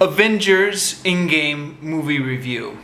Avengers in-game movie review.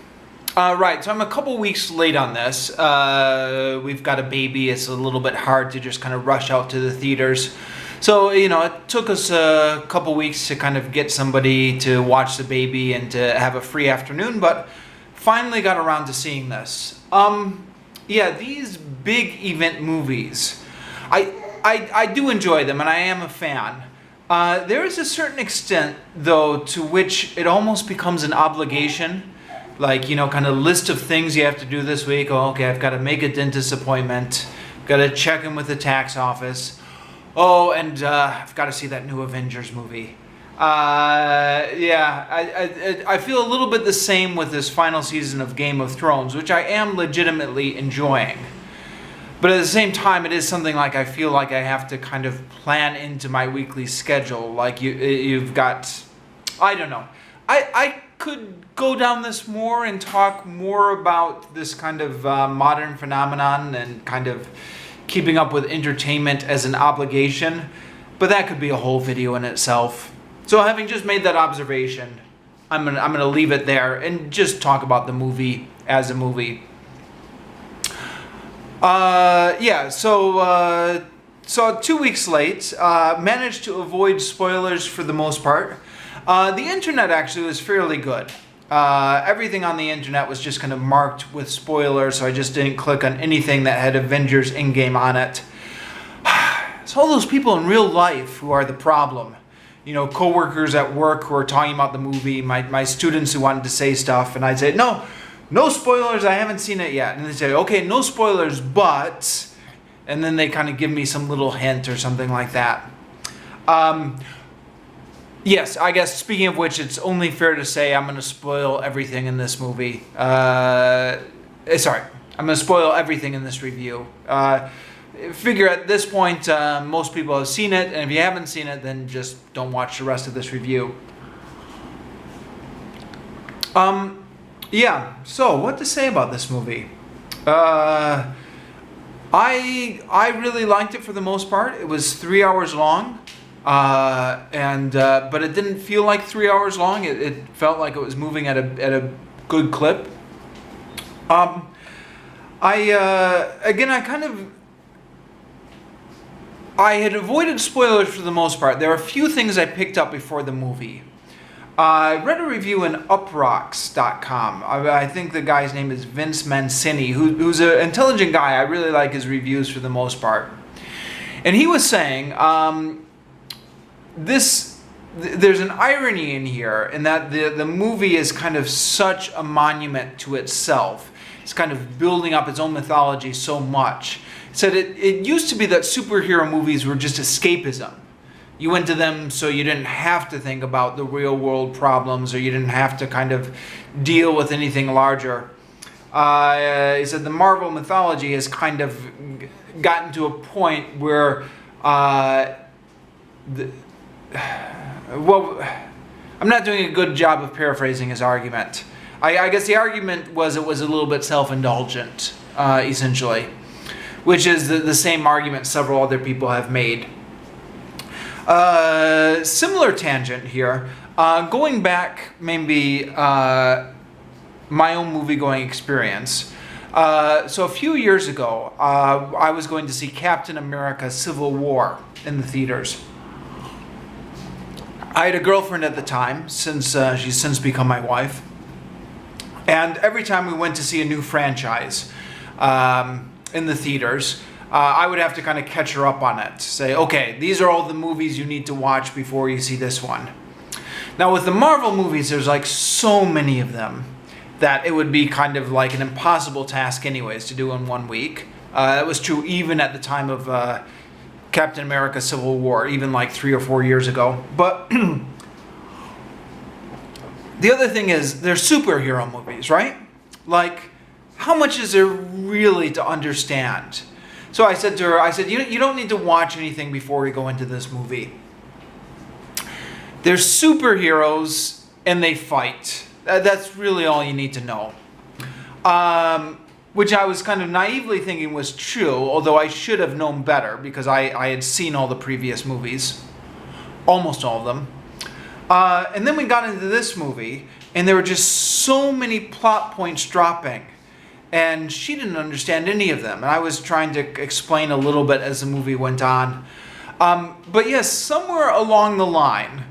Right, so I'm a couple weeks late on this. We've got a baby. It's a little bit hard to just kind of rush out to the theaters. So, it took us a couple weeks to kind of get somebody to watch the baby and to have a free afternoon, but finally got around to seeing this. Yeah, these big event movies, I do enjoy them, and I am a fan. There is a certain extent, though, to which it almost becomes an obligation. Like, kind of list of things you have to do this week. Oh, okay, I've got to make a dentist appointment. Got to check in with the tax office. Oh, and I've got to see that new Avengers movie. Yeah, I feel a little bit the same with this final season of Game of Thrones, which I am legitimately enjoying. But at the same time, it is something like I feel like I have to kind of plan into my weekly schedule. Like you've got, I don't know. I could go down this more and talk more about this kind of modern phenomenon and kind of keeping up with entertainment as an obligation. But that could be a whole video in itself. So having just made that observation, I'm gonna leave it there and just talk about the movie as a movie. Yeah, so 2 weeks late, managed to avoid spoilers for the most part. The internet actually was fairly good. Everything on the internet was just kind of marked with spoilers, so I just didn't click on anything that had Avengers in-game on it. It's all those people in real life who are the problem. Co-workers at work who are talking about the movie, my students who wanted to say stuff, and I'd say, no spoilers, I haven't seen it yet. And they say, okay, no spoilers, but... And then they kind of give me some little hint or something like that. Yes, I guess, speaking of which, it's only fair to say I'm going to spoil everything in this movie. Sorry, I'm going to spoil everything in this review. Figure at this point, most people have seen it, and if you haven't seen it, then just don't watch the rest of this review. Yeah, so what to say about this movie? I really liked it for the most part. It was 3 hours long, but it didn't feel like 3 hours long. It felt like it was moving at a good clip. I had avoided spoilers for the most part. There are a few things I picked up before the movie. I read a review in uprocks.com. I think the guy's name is Vince Mancini, who's an intelligent guy. I really like his reviews for the most part. And he was saying, there's an irony in here in that the movie is kind of such a monument to itself. It's kind of building up its own mythology so much. He said it used to be that superhero movies were just escapism. You went to them so you didn't have to think about the real world problems, or you didn't have to kind of deal with anything larger. He said the Marvel mythology has kind of gotten to a point where, well, I'm not doing a good job of paraphrasing his argument. I guess the argument was it was a little bit self-indulgent, essentially, which is the same argument several other people have made. Similar tangent here. Going back, maybe my own movie-going experience. So a few years ago, I was going to see Captain America: Civil War in the theaters. I had a girlfriend at the time, since she's since become my wife. And every time we went to see a new franchise in the theaters, I would have to kind of catch her up on it. Say, okay, these are all the movies you need to watch before you see this one. Now with the Marvel movies, there's like so many of them that it would be kind of like an impossible task anyways to do in 1 week. That was true even at the time of Captain America: Civil War, even like 3 or 4 years ago. But the other thing is, they're superhero movies, right? Like, how much is there really to understand? So I said to her, you don't need to watch anything before we go into this movie. They're superheroes and they fight. That's really all you need to know. Which I was kind of naively thinking was true, although I should have known better because I had seen all the previous movies. Almost all of them. And then we got into this movie, and there were just so many plot points dropping. And she didn't understand any of them. And I was trying to explain a little bit as the movie went on. But yes, somewhere along the line,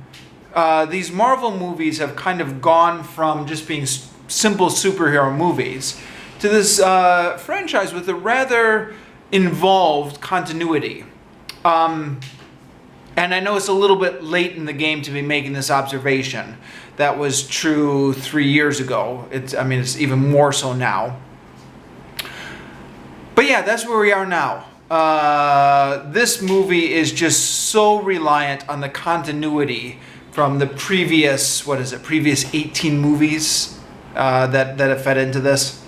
these Marvel movies have kind of gone from just being simple superhero movies to this franchise with a rather involved continuity. And I know it's a little bit late in the game to be making this observation. That was true 3 years ago. It's even more so now. But yeah, that's where we are now. This movie is just so reliant on the continuity from the previous, previous 18 movies that have fed into this.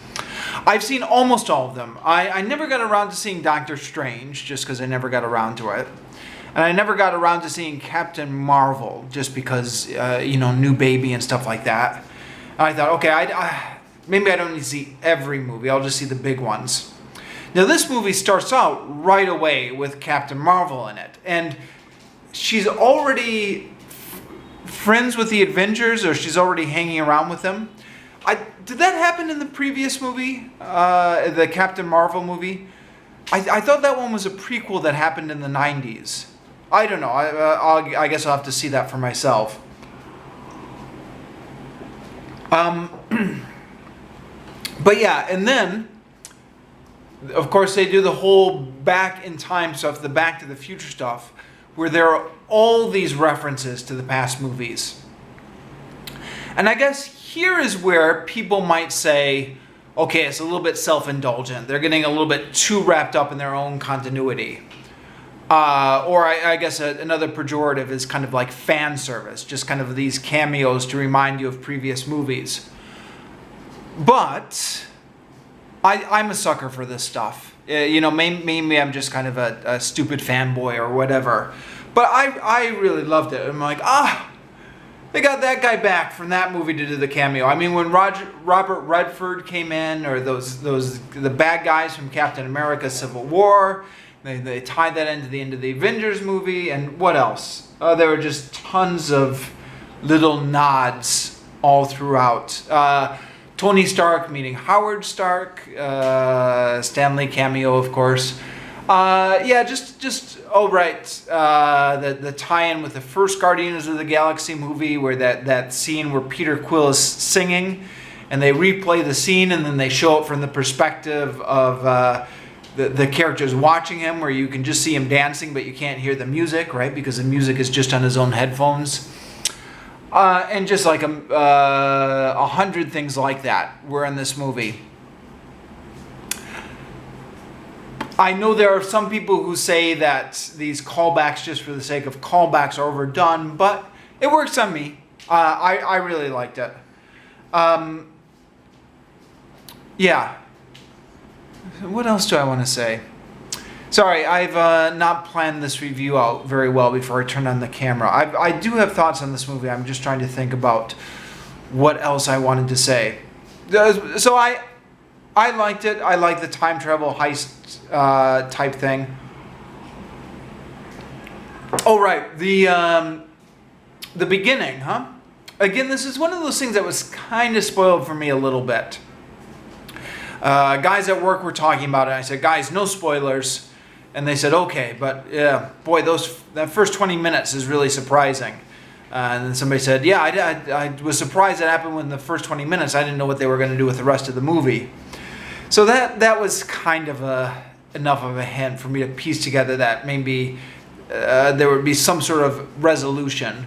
I've seen almost all of them. I never got around to seeing Doctor Strange, just because I never got around to it. And I never got around to seeing Captain Marvel, just because, new baby and stuff like that. And I thought, okay, maybe I don't need to see every movie. I'll just see the big ones. Now, this movie starts out right away with Captain Marvel in it. And she's already friends with the Avengers, or she's already hanging around with them. Did that happen in the previous movie, the Captain Marvel movie? I thought that one was a prequel that happened in the 90s. I don't know. I guess I'll have to see that for myself. But yeah, and then, of course, they do the whole back in time stuff, the Back to the Future stuff, where there are all these references to the past movies. And I guess here is where people might say, okay, it's a little bit self-indulgent. They're getting a little bit too wrapped up in their own continuity. Or I guess another pejorative is kind of like fan service, just kind of these cameos to remind you of previous movies. But I'm a sucker for this stuff. Maybe I'm just kind of a stupid fanboy or whatever. But I really loved it. I'm like, they got that guy back from that movie to do the cameo. I mean, when Robert Redford came in, or the bad guys from Captain America: Civil War, they tied that into the end of the Avengers movie, and what else? There were just tons of little nods all throughout. Tony Stark meeting Howard Stark, Stan Lee cameo, of course. The tie-in with the first Guardians of the Galaxy movie, where that scene where Peter Quill is singing, and they replay the scene, and then they show it from the perspective of the characters watching him, where you can just see him dancing, but you can't hear the music, right? Because the music is just on his own headphones. And just like 100 things like that were in this movie. I know there are some people who say that these callbacks, just for the sake of callbacks, are overdone, but it works on me. I really liked it. Yeah. What else do I want to say? Sorry, I've not planned this review out very well before I turn on the camera. I do have thoughts on this movie. I'm just trying to think about what else I wanted to say. So I liked it. I like the time travel heist type thing. Oh, right. The beginning, huh? Again, this is one of those things that was kind of spoiled for me a little bit. Guys at work were talking about it. I said, guys, no spoilers. And they said, okay, but yeah, boy, that first 20 minutes is really surprising. And then somebody said, yeah, I was surprised that happened in the first 20 minutes. I didn't know what they were going to do with the rest of the movie. So that was kind of enough of a hint for me to piece together that maybe there would be some sort of resolution.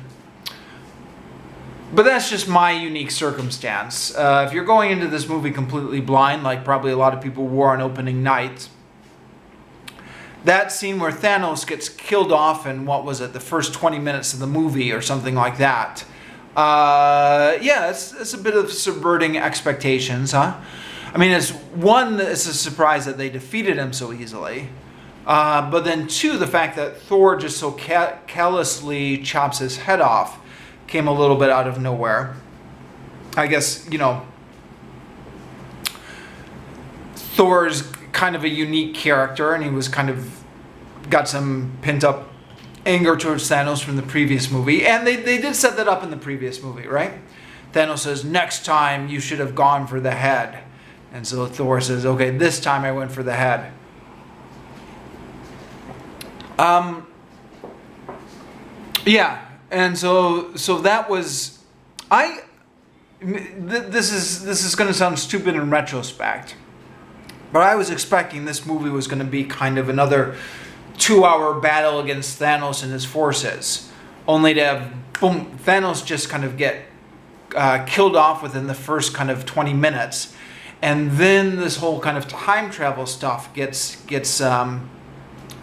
But that's just my unique circumstance. If you're going into this movie completely blind, like probably a lot of people were on opening night, that scene where Thanos gets killed off in, what was it, the first 20 minutes of the movie or something like that. It's a bit of subverting expectations, huh? I mean, it's a surprise that they defeated him so easily. But then two, the fact that Thor just so callously chops his head off came a little bit out of nowhere. I guess, Thor's kind of a unique character, and he was kind of got some pent up anger towards Thanos from the previous movie. And they did set that up in the previous movie, right? Thanos says, next time you should have gone for the head. And so Thor says, okay, this time I went for the head. Yeah, and so that was, this is going to sound stupid in retrospect, but I was expecting this movie was going to be kind of another 2-hour battle against Thanos and his forces, only to have, boom, Thanos just kind of get killed off within the first kind of 20 minutes, and then this whole kind of time travel stuff gets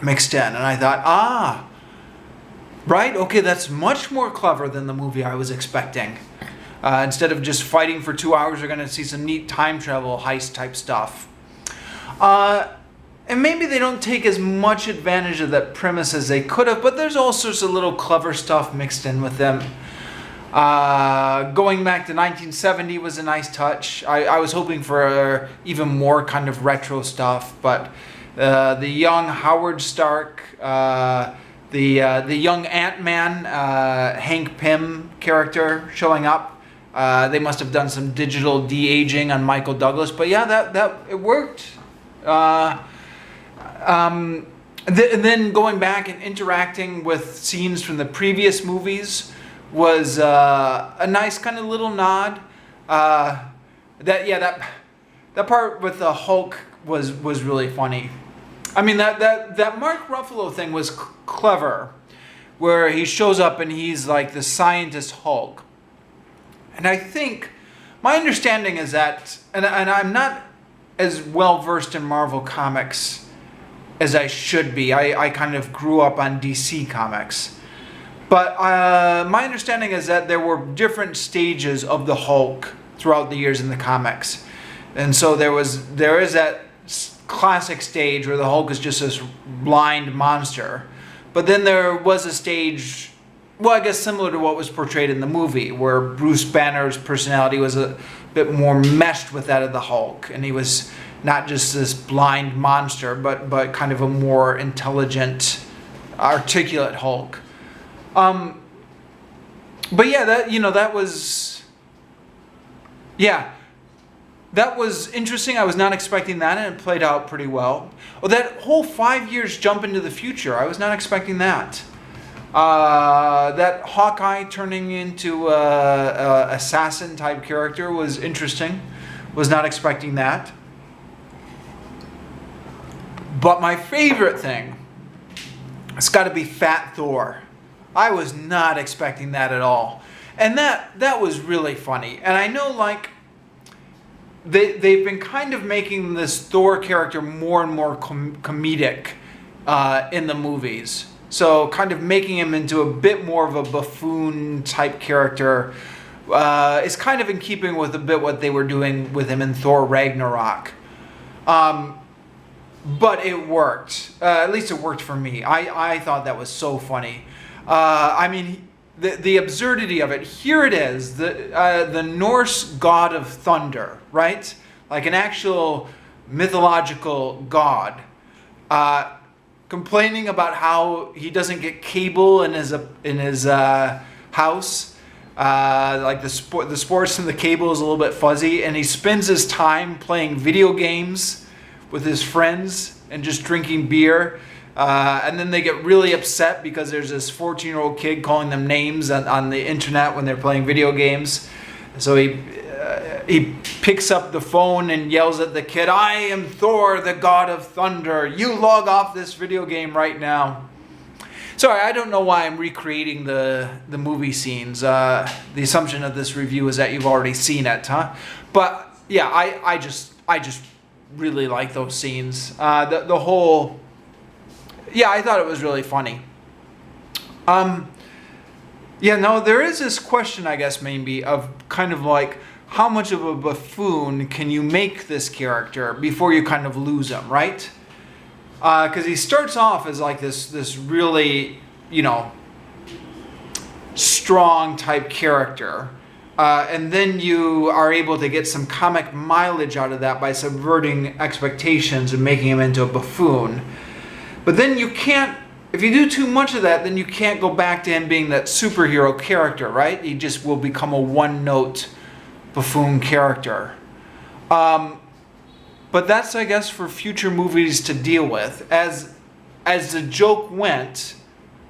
mixed in, and I thought, right, okay, that's much more clever than the movie I was expecting. Instead of just fighting for 2 hours, we're going to see some neat time travel heist type stuff. And maybe they don't take as much advantage of that premise as they could have, but there's all sorts of little clever stuff mixed in with them. Going back to 1970 was a nice touch. I was hoping for even more kind of retro stuff, but the young Howard Stark, the young Ant-Man, Hank Pym character showing up. They must have done some digital de-aging on Michael Douglas, but yeah, that it worked. And then going back and interacting with scenes from the previous movies was a nice kind of little nod. That part with the Hulk was really funny. I mean, that Mark Ruffalo thing was clever, where he shows up and he's like the scientist Hulk. And I think, my understanding is that, and I'm not as well versed in Marvel comics as I should be. I kind of grew up on DC comics. But my understanding is that there were different stages of the Hulk throughout the years in the comics. And so there is that classic stage where the Hulk is just this blind monster. But then there was a stage, well, I guess similar to what was portrayed in the movie, where Bruce Banner's personality was a bit more meshed with that of the Hulk. And he was not just this blind monster, but kind of a more intelligent, articulate Hulk. But yeah, that was interesting. I was not expecting that, and it played out pretty well. Oh, that whole 5 years jump into the future, I was not expecting that. That Hawkeye turning into a assassin type character was interesting. Was not expecting that. But my favorite thing, it's got to be Fat Thor. I was not expecting that at all. And that was really funny. And I know, like, they've been kind of making this Thor character more and more comedic in the movies. So kind of making him into a bit more of a buffoon type character is kind of in keeping with a bit what they were doing with him in Thor Ragnarok. But it worked. At least it worked for me. I thought that was so funny. I mean, the absurdity of it. Here it is, the Norse god of thunder, right? Like an actual mythological god, complaining about how he doesn't get cable in his house. Like the sports and the cable is a little bit fuzzy, and he spends his time playing video games with his friends and just drinking beer. And then they get really upset because there's this 14-year-old kid calling them names on the internet when they're playing video games. So he picks up the phone and yells at the kid, "I am Thor, the god of thunder. You log off this video game right now." Sorry, I don't know why I'm recreating the movie scenes. The assumption of this review is that you've already seen it, huh? But yeah, I just really like those scenes. The whole... Yeah, I thought it was really funny. Yeah, no, there is this question, I guess, maybe, of kind of like, how much of a buffoon can you make this character before you kind of lose him, right? Because he starts off as like this really, strong type character. And then you are able to get some comic mileage out of that by subverting expectations and making him into a buffoon. But then you can't if you do too much of that, then you can't go back to him being that superhero character, right? He just will become a one-note buffoon character. But that's, I guess, for future movies to deal with. As the joke went,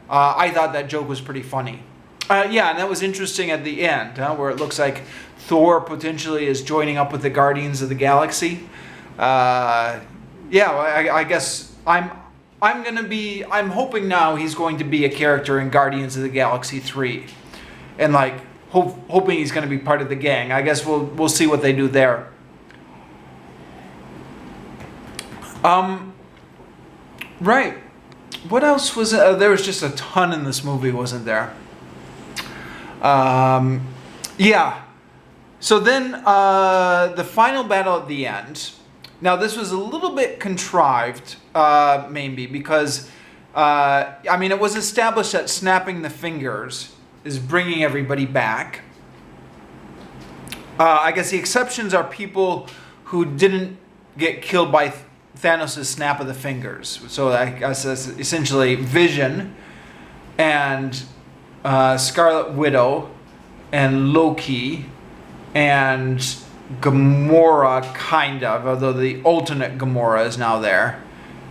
I thought that joke was pretty funny. Yeah, and that was interesting at the end, where it looks like Thor potentially is joining up with the Guardians of the Galaxy. Yeah, I guess I'm hoping now he's going to be a character in Guardians of the Galaxy 3, and like hoping he's going to be part of the gang. I guess we'll see what they do there. Right. What else was there? Was just a ton in this movie, wasn't there? Yeah. So then the final battle at the end. Now this was a little bit contrived, maybe, because I mean, it was established that snapping the fingers is bringing everybody back. I guess the exceptions are people who didn't get killed by Thanos' snap of the fingers. So I guess that's essentially Vision and Scarlet Widow and Loki and Gamora, kind of, although the alternate Gamora is now there.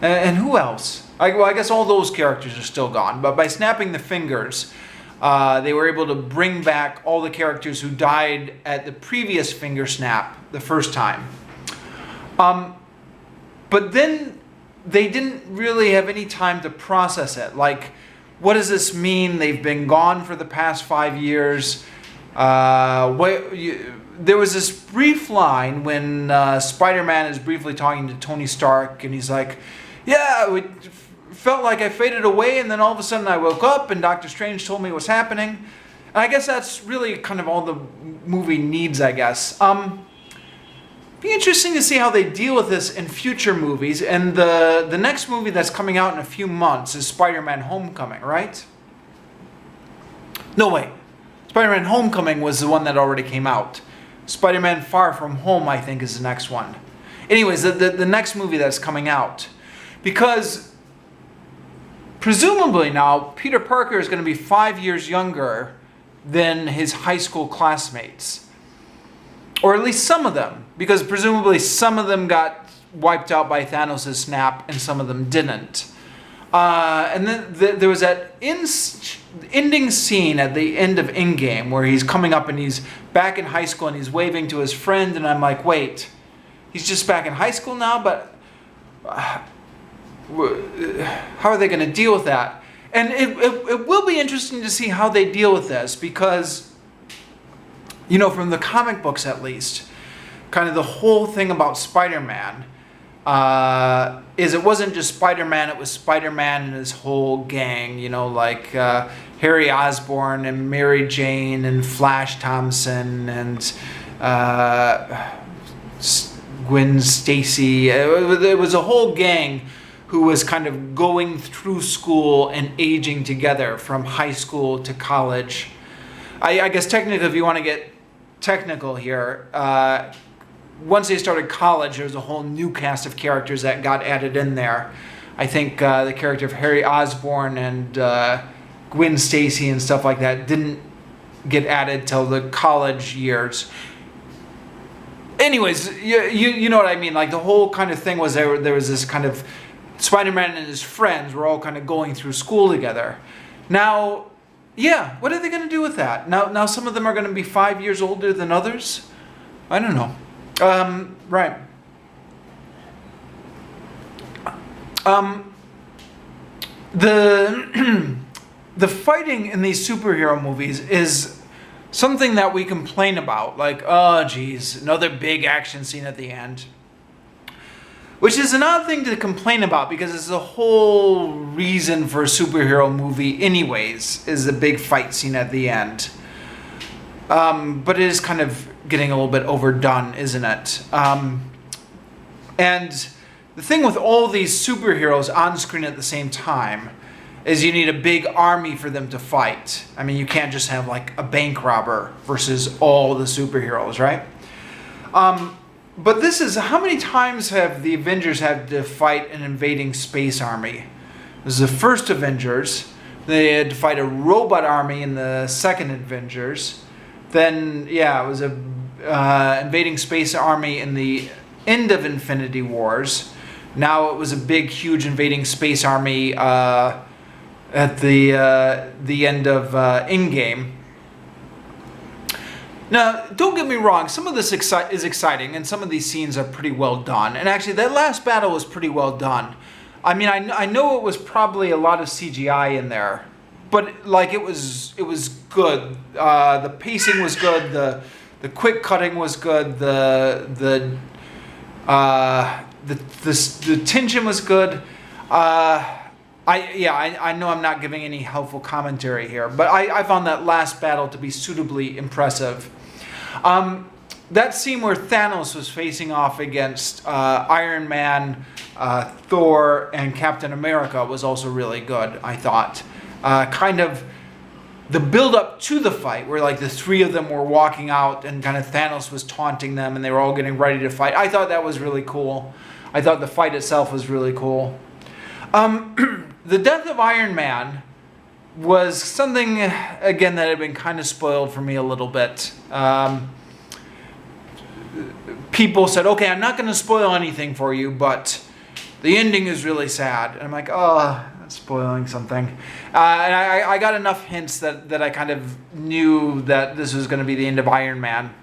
And who else? Well, I guess all those characters are still gone. But by snapping the fingers, they were able to bring back all the characters who died at the previous finger snap the first time. But then they didn't really have any time to process it. Like, what does this mean? They've been gone for the past 5 years. There was this brief line when Spider-Man is briefly talking to Tony Stark, and he's like, yeah, it felt like I faded away, and then all of a sudden I woke up, and Doctor Strange told me what's happening. And I guess that's really kind of all the movie needs, I guess. Be interesting to see how they deal with this in future movies. And the next movie that's coming out in a few months is Spider-Man Homecoming, right? No, wait. Spider-Man Homecoming was the one that already came out. Spider-Man Far From Home, I think, is the next one. Anyways, the next movie that's coming out. Because presumably now, Peter Parker is going to be 5 years younger than his high school classmates. Or at least some of them, because presumably some of them got wiped out by Thanos' snap and some of them didn't. And then there was that ending scene at the end of Endgame where he's coming up and he's back in high school and he's waving to his friend, and I'm like, wait, he's just back in high school now? But how are they going to deal with that? And it will be interesting to see how they deal with this, because, you know, from the comic books at least, kind of the whole thing about Spider-Man is it wasn't just Spider-Man, it was Spider-Man and his whole gang, you know, like Harry Osborn and Mary Jane and Flash Thompson and Gwen Stacy. It was a whole gang who was kind of going through school and aging together from high school to college. I guess technically, if you want to get technical here, once they started college, there was a whole new cast of characters that got added in there. I think the character of Harry Osborn and Gwen Stacy and stuff like that didn't get added till the college years. Anyways, you know what I mean. Like, the whole kind of thing was there was this kind of Spider-Man and his friends were all kind of going through school together. Now, yeah, what are they going to do with that? Now some of them are going to be 5 years older than others? I don't know. Right. The fighting in these superhero movies is something that we complain about. Like, oh, geez, another big action scene at the end. Which is an odd thing to complain about, because it's the whole reason for a superhero movie anyways, is the big fight scene at the end. But it is kind of getting a little bit overdone, isn't it? And the thing with all these superheroes on screen at the same time is you need a big army for them to fight. I mean, you can't just have like a bank robber versus all the superheroes, right? But this is, how many times have the Avengers had to fight an invading space army? was the first Avengers. They had to fight a robot army in the second Avengers. Then, yeah, it was a invading space army in the end of Infinity Wars. Now it was a big, huge invading space army at the end of Endgame. Now, don't get me wrong, some of this is exciting, and some of these scenes are pretty well done. And actually, that last battle was pretty well done. I mean, I know it was probably a lot of CGI in there, but like it was good. The pacing was good. The quick cutting was good. The tension was good. I know I'm not giving any helpful commentary here, but I found that last battle to be suitably impressive. That scene where Thanos was facing off against Iron Man, Thor, and Captain America was also really good, I thought. Kind of the build-up to the fight, where like the three of them were walking out and kind of Thanos was taunting them and they were all getting ready to fight. I thought that was really cool. I thought the fight itself was really cool. The death of Iron Man was something, again, that had been kind of spoiled for me a little bit. People said, okay, I'm not going to spoil anything for you, but the ending is really sad. And I'm like, oh, that's spoiling something. And I got enough hints that I kind of knew that this was going to be the end of Iron Man.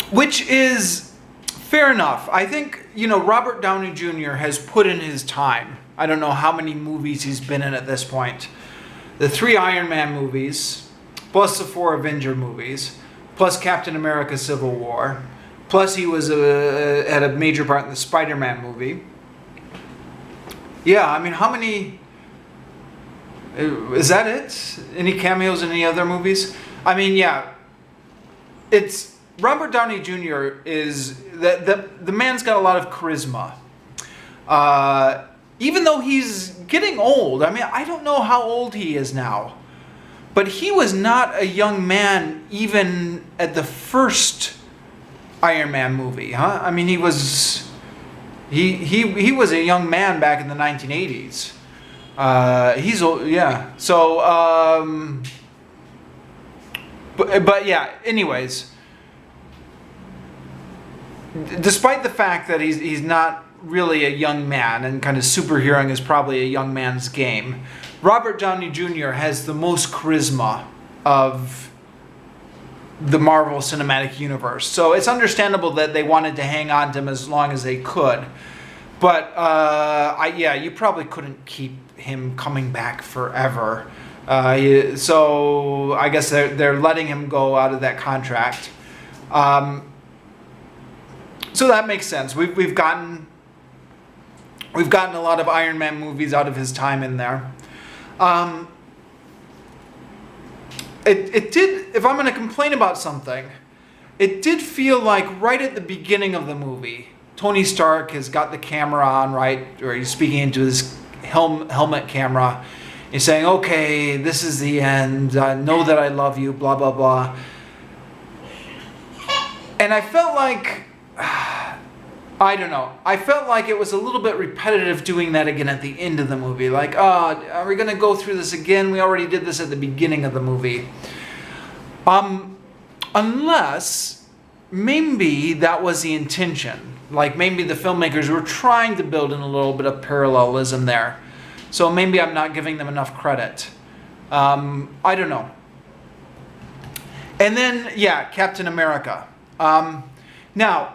Which is fair enough. I think, Robert Downey Jr. has put in his time. I don't know how many movies he's been in at this point. The 3 Iron Man movies, plus the 4 Avenger movies, plus Captain America Civil War, plus he was had a major part in the Spider-Man movie. Yeah, I mean, how many... Is that it? Any cameos in any other movies? I mean, yeah. It's... Robert Downey Jr. is... The man's got a lot of charisma. Even though he's getting old. I mean, I don't know how old he is now. But he was not a young man even at the first Iron Man movie, huh? I mean, he was... He was a young man back in the 1980s. He's old, yeah. So, but yeah, anyways... Despite the fact that he's not really a young man, and kind of superheroing is probably a young man's game, Robert Downey Jr. has the most charisma of the Marvel Cinematic Universe. So it's understandable that they wanted to hang on to him as long as they could. But you probably couldn't keep him coming back forever. So I guess they're letting him go out of that contract. So that makes sense. We've gotten a lot of Iron Man movies out of his time in there. It did, if I'm going to complain about something, it did feel like right at the beginning of the movie, Tony Stark has got the camera on, right, or he's speaking into his helmet camera. He's saying, okay, this is the end. Know that I love you, blah, blah, blah. And I felt like... I don't know. I felt like it was a little bit repetitive doing that again at the end of the movie. Like, oh, are we going to go through this again? We already did this at the beginning of the movie. Unless maybe that was the intention. Like maybe the filmmakers were trying to build in a little bit of parallelism there. So maybe I'm not giving them enough credit. I don't know. And then, yeah, Captain America. Now...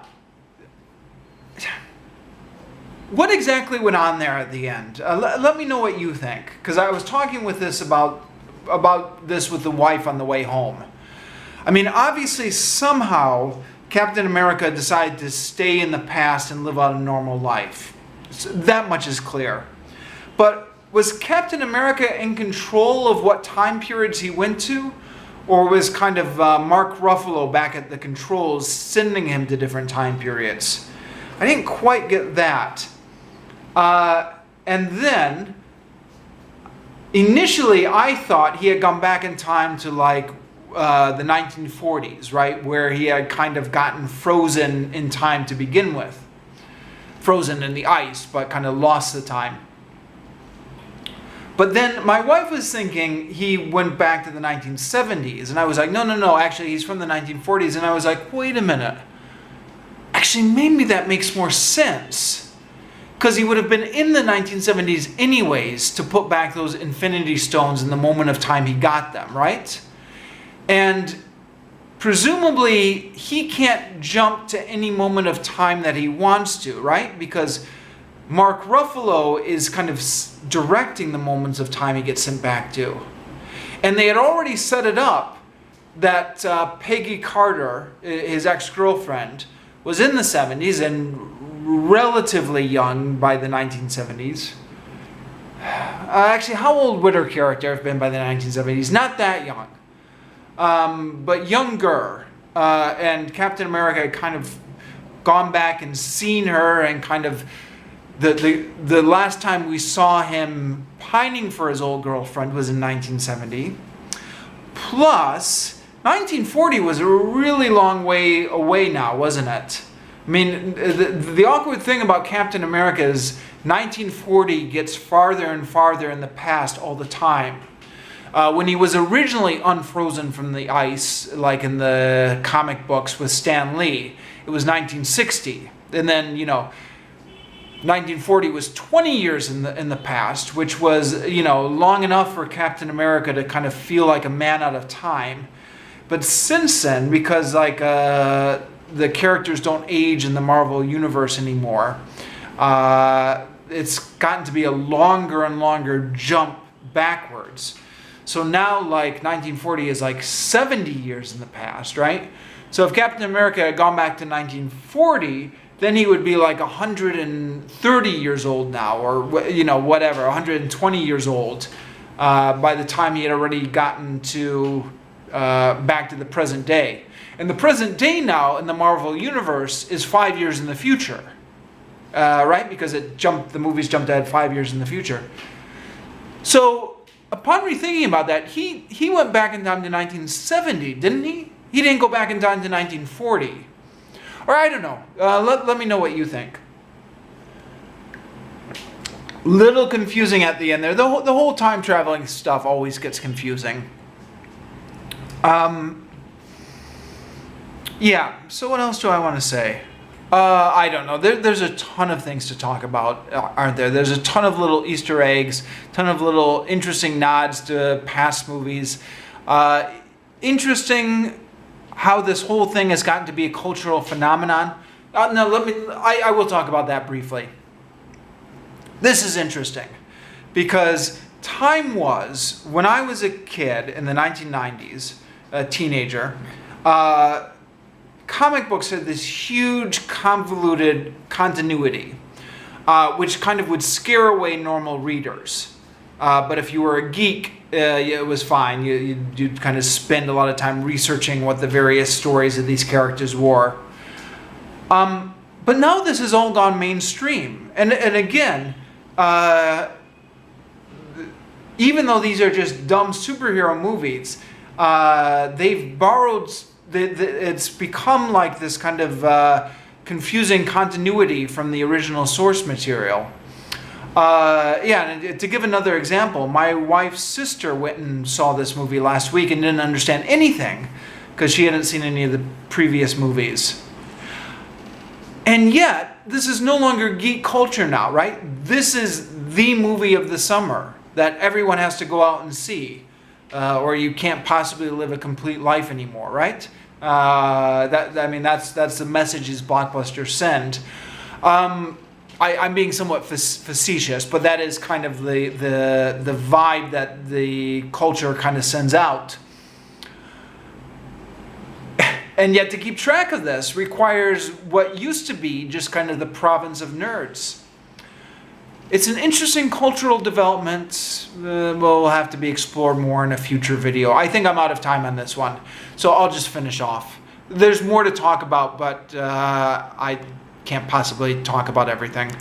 What exactly went on there at the end? Let me know what you think, because I was talking with this about this with the wife on the way home. I mean, obviously, somehow Captain America decided to stay in the past and live out a normal life. So that much is clear. But was Captain America in control of what time periods he went to, or was kind of Mark Ruffalo back at the controls sending him to different time periods? I didn't quite get that. And then, initially I thought he had gone back in time to like the 1940s, right? Where he had kind of gotten frozen in time to begin with. frozen in the ice, but kind of lost the time. But then my wife was thinking he went back to the 1970s, and I was like, no, actually he's from the 1940s, and I was like, wait a minute. Actually, maybe that makes more sense, because he would have been in the 1970s anyways to put back those Infinity Stones in the moment of time he got them, right? And presumably he can't jump to any moment of time that he wants to, right? Because Mark Ruffalo is kind of directing the moments of time he gets sent back to. And they had already set it up that Peggy Carter, his ex-girlfriend, was in the 70s and relatively young by the 1970s. Actually, how old would her character have been by the 1970s? Not that young, but younger. And Captain America had kind of gone back and seen her, and kind of the last time we saw him pining for his old girlfriend was in 1970. Plus, 1940 was a really long way away now, wasn't it? I mean, the awkward thing about Captain America is 1940 gets farther and farther in the past all the time. When he was originally unfrozen from the ice, like in the comic books with Stan Lee, it was 1960. And then, 1940 was 20 years in the past, which was, long enough for Captain America to kind of feel like a man out of time. But since then, because the characters don't age in the Marvel Universe anymore, it's gotten to be a longer and longer jump backwards. So now, 1940 is 70 years in the past, right? So if Captain America had gone back to 1940, then he would be 130 years old now, or whatever, 120 years old by the time he had already gotten to back to the present day. And the present day now in the Marvel Universe is 5 years in the future, right? Because the movies jumped ahead 5 years in the future. So upon rethinking about that, he went back in time to 1970, didn't he? He didn't go back in time to 1940. Or I don't know. Let me know what you think. Little confusing at the end there. The whole time traveling stuff always gets confusing. Yeah, so what else do I want to say? I don't know. There's a ton of things to talk about, aren't there? There's a ton of little Easter eggs, ton of little interesting nods to past movies. Interesting how this whole thing has gotten to be a cultural phenomenon. I will talk about that briefly. This is interesting because time was, when I was a kid in the 1990s, a teenager, comic books had this huge convoluted continuity, which kind of would scare away normal readers. But if you were a geek, it was fine. You'd kind of spend a lot of time researching what the various stories of these characters were. But now this has all gone mainstream. And again, even though these are just dumb superhero movies, they've borrowed, it's become like this kind of confusing continuity from the original source material. And to give another example, my wife's sister went and saw this movie last week and didn't understand anything because she hadn't seen any of the previous movies. And yet, this is no longer geek culture now, right? This is the movie of the summer that everyone has to go out and see, or you can't possibly live a complete life anymore, right? That's the messages blockbusters send. I'm being somewhat facetious, but that is kind of the vibe that the culture kind of sends out. And yet to keep track of this requires what used to be just kind of the province of nerds. It's an interesting cultural development. Will have to be explored more in a future video. I think I'm out of time on this one, so I'll just finish off. There's more to talk about, but I can't possibly talk about everything.